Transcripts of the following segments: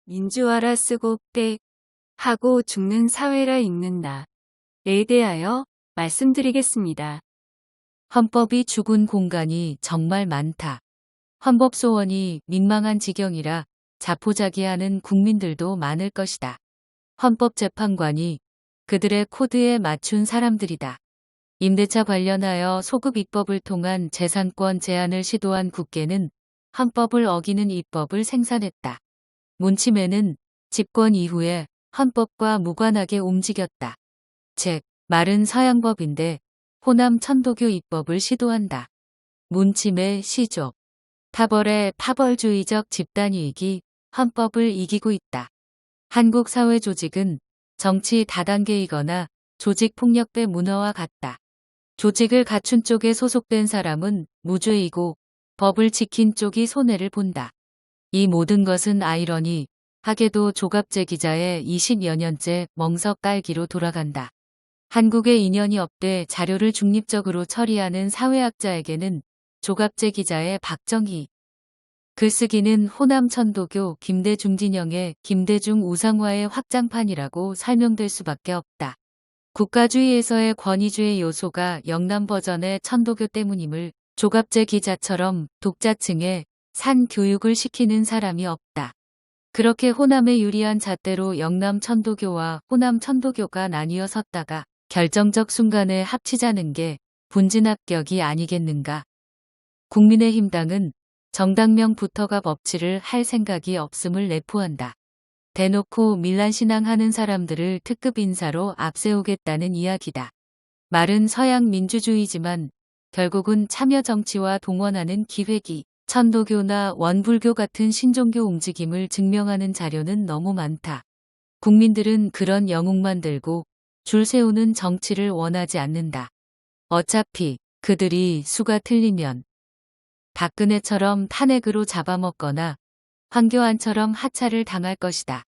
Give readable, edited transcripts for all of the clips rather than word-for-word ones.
민주화라 쓰고 빽 하고 죽는 사회라 읽는다. 에 대하여 말씀드리겠습니다. 헌법이 죽은 공간이 정말 많다. 헌법소원이 민망한 지경이라 자포자기하는 국민들도 많을 것이다. 헌법재판관이 그들의 코드에 맞춘 사람들이다. 임대차 관련하여 소급 입법을 통한 재산권 제한을 시도한 국회는 헌법을 어기는 입법을 생산했다. 문치매는 집권 이후에 헌법과 무관하게 움직였다. 즉, 말은 서양법인데 호남 천도교 입법을 시도한다. 문치매 시조. 타벌의 파벌주의적 집단이익이 헌법을 이기고 있다. 한국 사회 조직은 정치 다단계이거나 조직폭력배 문화와 같다. 조직을 갖춘 쪽에 소속된 사람은 무죄이고 법을 지킨 쪽이 손해를 본다. 이 모든 것은 아이러니 하게도 조갑재 기자의 20여 년째 멍석 깔기로 돌아간다. 한국에 인연이 없되 자료를 중립적으로 처리하는 사회학자에게는 조갑재 기자의 박정희 글쓰기는 호남 천도교 김대중 진영의 김대중 우상화의 확장판이라고 설명될 수밖에 없다. 국가주의에서의 권위주의 요소가 영남 버전의 천도교 때문임을 조갑재 기자처럼 독자층에 산 교육을 시키는 사람이 없다. 그렇게 호남에 유리한 잣대로 영남 천도교와 호남 천도교가 나뉘어 섰다가 결정적 순간에 합치자는 게 본진 합격이 아니겠는가. 국민의힘당은 정당명부터가 법치를 할 생각이 없음을 내포한다. 대놓고 밀란신앙하는 사람들을 특급 인사로 앞세우겠다는 이야기다. 말은 서양 민주주의지만 결국은 참여정치와 동원하는 기획이 천도교나 원불교 같은 신종교 움직임을 증명하는 자료는 너무 많다. 국민들은 그런 영웅만 들고 줄 세우는 정치를 원하지 않는다. 어차피 그들이 수가 틀리면 박근혜처럼 탄핵으로 잡아먹거나 황교안처럼 하차를 당할 것이다.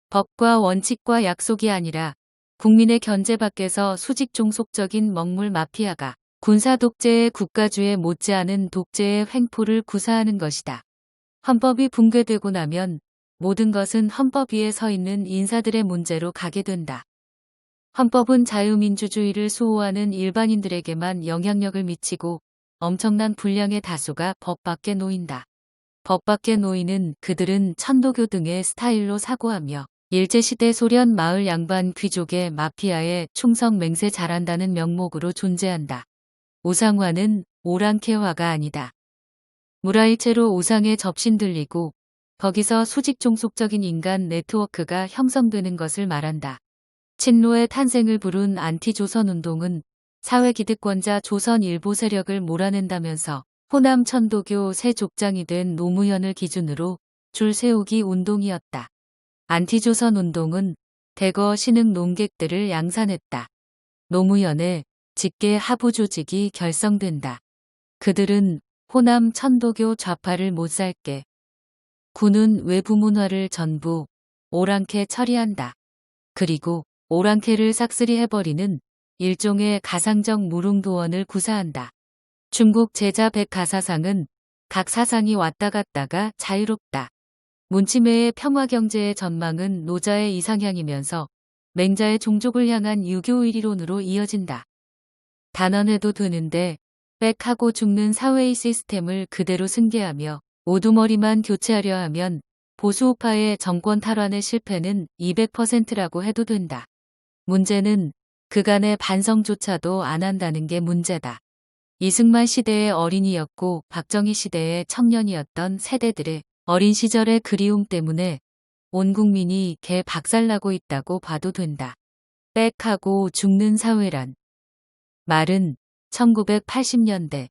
법과 원칙과 약속이 아니라 국민의 견제 밖에서 수직 종속적인 먹물 마피아가 군사 독재의 국가주의 못지않은 독재의 횡포를 구사하는 것이다. 헌법이 붕괴되고 나면 모든 것은 헌법 위에 서 있는 인사들의 문제로 가게 된다. 헌법은 자유민주주의를 수호하는 일반인들에게만 영향력을 미치고 엄청난 분량의 다수가 법 밖에 놓인다. 법 밖에 놓이는 그들은 천도교 등의 스타일로 사고하며 일제시대 소련 마을 양반 귀족의 마피아에 충성 맹세 잘한다는 명목으로 존재한다. 우상화는 오랑캐화가 아니다. 무라일체로 우상에 접신 들리고 거기서 수직종속적인 인간 네트워크가 형성되는 것을 말한다. 친노의 탄생을 부른 안티조선운동은 사회기득권자 조선 일부 세력을 몰아낸다면서 호남 천도교 새 족장이 된 노무현을 기준으로 줄 세우기 운동이었다. 안티조선 운동은 대거 신흥 농객들을 양산했다. 노무현의 직계 하부 조직이 결성된다. 그들은 호남 천도교 좌파를 못살게 군은 외부 문화를 전부 오랑캐 처리한다. 그리고 오랑캐를 싹쓸이 해버리는 일종의 가상적 무릉도원을 구사한다. 중국 제자 백가사상은 각 사상이 왔다 갔다가 자유롭다. 문치매의 평화경제의 전망은 노자의 이상향이면서 맹자의 종족을 향한 유교 이론으로 이어진다. 단언해도 되는데 빽하고 죽는 사회의 시스템을 그대로 승계하며 오두머리만 교체하려 하면 보수우파의 정권 탈환의 실패는 200%라고 해도 된다. 문제는 그간의 반성조차도 안 한다는 게 문제다. 이승만 시대의 어린이였고 박정희 시대의 청년이었던 세대들의 어린 시절의 그리움 때문에 온 국민이 개 박살나고 있다고 봐도 된다. 빽하고 죽는 사회란 말은 1980년대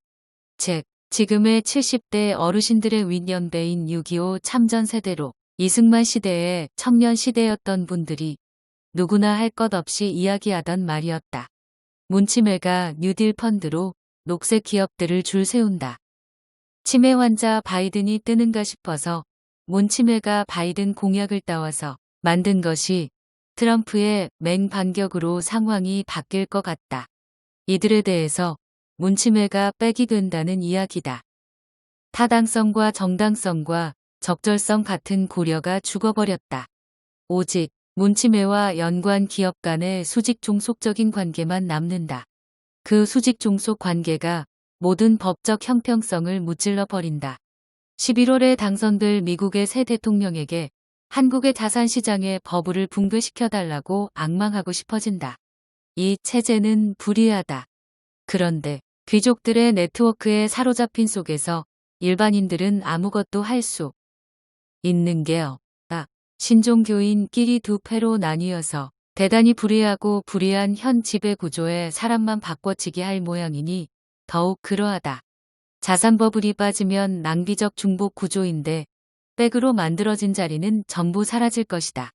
즉 지금의 70대 어르신들의 윗연배인 6.25 참전 세대로 이승만 시대의 청년 시대였던 분들이 누구나 할 것 없이 이야기하던 말이었다. 문치매가 뉴딜 펀드로 녹색 기업들을 줄 세운다. 치매 환자 바이든이 뜨는가 싶어서 문치매가 바이든 공약을 따와서 만든 것이 트럼프의 맹반격으로 상황이 바뀔 것 같다. 이들에 대해서 문치매가 빽이 된다는 이야기다. 타당성과 정당성과 적절성 같은 고려가 죽어버렸다. 오직 문치매와 연관 기업 간의 수직 종속적인 관계만 남는다. 그 수직 종속 관계가 모든 법적 형평성을 무찔러 버린다. 11월에 당선될 미국의 새 대통령에게 한국의 자산시장의 버블을 붕괴시켜달라고 악망하고 싶어진다. 이 체제는 불의하다. 그런데 귀족들의 네트워크에 사로잡힌 속에서 일반인들은 아무것도 할 수 있는 게 없다. 신종교인끼리 두 패로 나뉘어서 대단히 불의하고 불의한 현 지배 구조에 사람만 바꿔치기 할 모양이니 더욱 그러하다. 자산 버블이 빠지면 낭비적 중복 구조인데 백으로 만들어진 자리는 전부 사라질 것이다.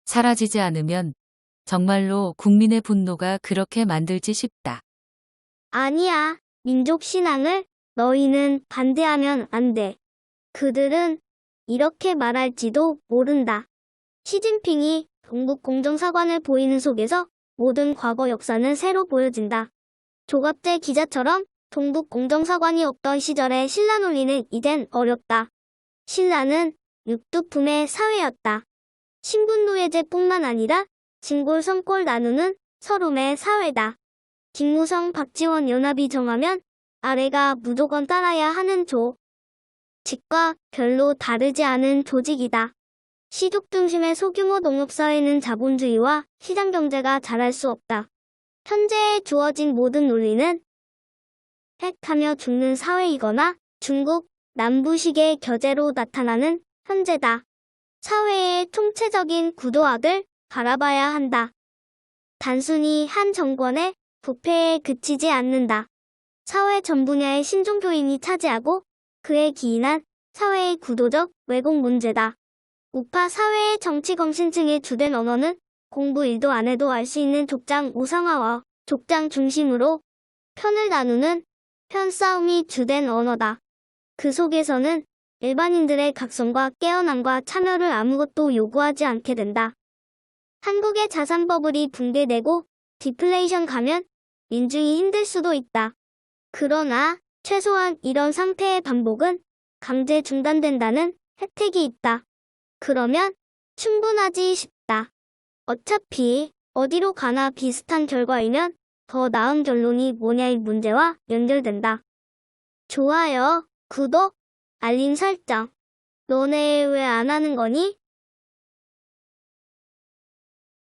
사라지지 않으면 정말로 국민의 분노가 그렇게 만들지 싶다. 아니야. 민족 신앙을 너희는 반대하면 안 돼. 그들은 이렇게 말할지도 모른다. 시진핑이 동북 공정사관을 보이는 속에서 모든 과거 역사는 새로 보여진다. 조갑재 기자처럼 동북 공정사관이 없던 시절의 신라 논리는 이젠 어렵다. 신라는 육두품의 사회였다. 신분노예제뿐만 아니라 진골성골 나누는 서름의 사회다. 김무성 박지원 연합이 정하면 아래가 무조건 따라야 하는 조직과 별로 다르지 않은 조직이다. 시족 중심의 소규모 농업사회는 자본주의와 시장경제가 자랄 수 없다. 현재에 주어진 모든 논리는 핵하며 죽는 사회이거나 중국 남부식의 겨제로 나타나는 현재다. 사회의 총체적인 구도학을 바라봐야 한다. 단순히 한 정권의 부패에 그치지 않는다. 사회 전 분야의 신종교인이 차지하고 그에 기인한 사회의 구도적 왜곡 문제다. 우파 사회의 정치검신층의 주된 언어는 공부 1도 안 해도 알 수 있는 족장 우상화와 족장 중심으로 편을 나누는 편싸움이 주된 언어다. 그 속에서는 일반인들의 각성과 깨어남과 참여를 아무것도 요구하지 않게 된다. 한국의 자산 버블이 붕괴되고 디플레이션 가면 민중이 힘들 수도 있다. 그러나 최소한 이런 상태의 반복은 강제 중단된다는 혜택이 있다. 그러면 충분하지 싶다. 어차피 어디로 가나 비슷한 결과이면 더 나은 결론이 뭐냐의 문제와 연결된다. 좋아요, 구독, 알림 설정. 너네 왜 안 하는 거니?